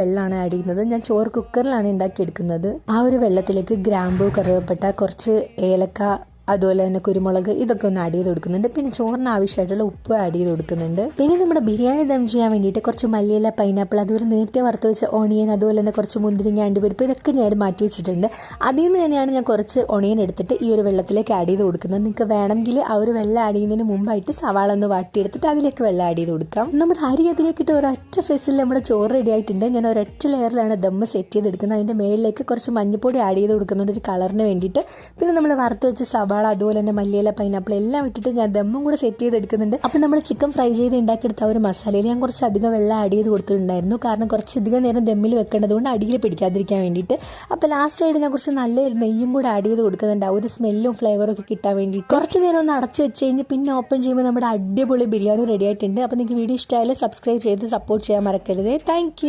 വെള്ളമാണ് ആഡ് ചെയ്യുന്നത്. ഞാൻ ചോറ് കുക്കറിലാണ് ഉണ്ടാക്കിയെടുക്കുന്നത്. ആ ഒരു വെള്ളത്തിലേക്ക് ഗ്രാമ്പൂ, കറുവപ്പട്ട, കുറച്ച് ഏലക്ക, അതുപോലെ തന്നെ കുരുമുളക് ഇതൊക്കെ ഒന്ന് ആഡ് ചെയ്ത് കൊടുക്കുന്നുണ്ട്. പിന്നെ ചോറിന് ആവശ്യമായിട്ടുള്ള ഉപ്പ് ആഡ് ചെയ്ത് കൊടുക്കുന്നുണ്ട്. പിന്നെ നമ്മുടെ ബിരിയാണി ദം ചെയ്യാൻ വേണ്ടിയിട്ട് കുറച്ച് മല്ലിയില, പൈനാപ്പിൾ, അതുപോലെ നേരത്തെ വറുത്ത് വെച്ച ഓണിയൻ, അതുപോലെ തന്നെ കുറച്ച് മുന്തിരിങ്ങ, അണ്ടിപ്പരിപ്പ് ഇതൊക്കെ ഞാൻ മാറ്റി വെച്ചിട്ടുണ്ട്. അതിൽ നിന്ന് തന്നെയാണ് ഞാൻ കുറച്ച് ഓണിയൻ എടുത്തിട്ട് ഈ ഒരു വെള്ളത്തിലേക്ക് ആഡ് ചെയ്ത് കൊടുക്കുന്നത്. നിങ്ങൾക്ക് വേണമെങ്കിൽ ആ ഒരു വെള്ളം ആഡ് ചെയ്യുന്നതിന് മുമ്പായിട്ട് സവാള ഒന്ന് വാട്ടിയെടുത്തിട്ട് അതിലേക്ക് വെള്ളം ആഡ് ചെയ്ത് കൊടുക്കാം. നമ്മുടെ അരി അതിലേക്കിട്ട് ഒരൊറ്റ ഫെസിൽ നമ്മുടെ ചോറ് റെഡി ആയിട്ടുണ്ട്. ഞാൻ ഒരൊറ്റ ലെയറിലാണ് ദമ്മ് സെറ്റ് ചെയ്തെടുക്കുന്നത്. അതിൻ്റെ മേളിലേക്ക് കുറച്ച് മഞ്ഞൾപ്പൊടി ആഡ് ചെയ്ത് കൊടുക്കുന്നുണ്ട് ഒരു കളറിന് വേണ്ടിയിട്ട്. പിന്നെ നമ്മൾ വറുത്ത് വെച്ച സവാള, അതുപോലെ തന്നെ മല്ലിയില, പൈനാപ്പിൾ എല്ലാം ഇട്ടിട്ട് ഞാൻ ദമ്മും കൂടെ സെറ്റ് ചെയ്തെടുക്കുന്നുണ്ട്. അപ്പം നമ്മൾ ചിക്കൻ ഫ്രൈ ചെയ്ത് ഉണ്ടാക്കിയെടുത്ത ആ ഒരു മസാലയിൽ ഞാൻ കുറച്ച് അധികം വെള്ളം ആഡ് ചെയ്ത് കൊടുത്തിട്ടുണ്ടായിരുന്നു. കാരണം കുറച്ചധികം നേരം ദമ്മിൽ വെക്കേണ്ടതുകൊണ്ട് അടിയിൽ പിടിക്കാതിരിക്കാൻ വേണ്ടിയിട്ട്. അപ്പോൾ ലാസ്റ്റായിട്ട് ഞാൻ കുറച്ച് നല്ല നെയ്യും കൂടെ ആഡ് ചെയ്ത് കൊടുക്കുന്നുണ്ട്, ആ ഒരു സ്മെല്ലും ഫ്ലേവറും ഒക്കെ കിട്ടാൻ വേണ്ടിയിട്ട്. കുറച്ച് നേരം ഒന്ന് അടച്ച് വെച്ച് കഴിഞ്ഞ് പിന്നെ ഓപ്പൺ ചെയ്യുമ്പോൾ നമ്മുടെ അടിപൊളി ബിരിയാണി റെഡി ആയിട്ടുണ്ട്. അപ്പോൾ നിങ്ങൾക്ക് വീഡിയോ ഇഷ്ടമായാലും സബ്സ്ക്രൈബ് ചെയ്ത് സപ്പോർട്ട് ചെയ്യാൻ മറക്കരുത്. താങ്ക്